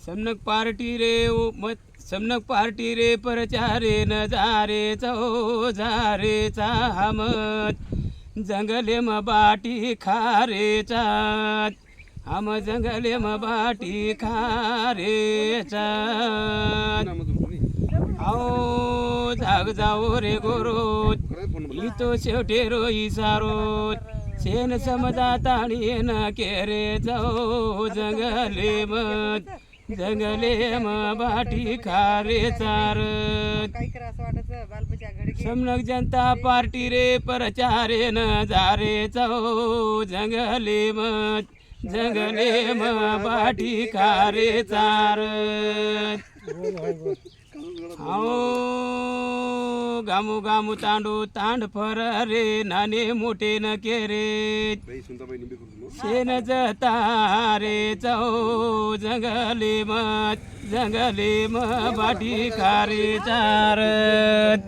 समनक party रे ओ मत समनक party रे परचारे नजारे चो झारे चामत जंगले म बाटी खारे चात हम जंगले म बाटी खारे चात आओ जाग जाओ रे गोरोत इतो शेवटे रो इसारोत शेन समजा ताणी न केरे जाओ जंगले म बाटी खारे चारत समनक जनता पार्टी रे परचारे न जारे चो जंगले म बाटी खारे चारत आओ गामू गामू तांडू तांड फर रे नाने मोठे न केरे शेन जता रे चौ जंगले म बाटी खारे चारत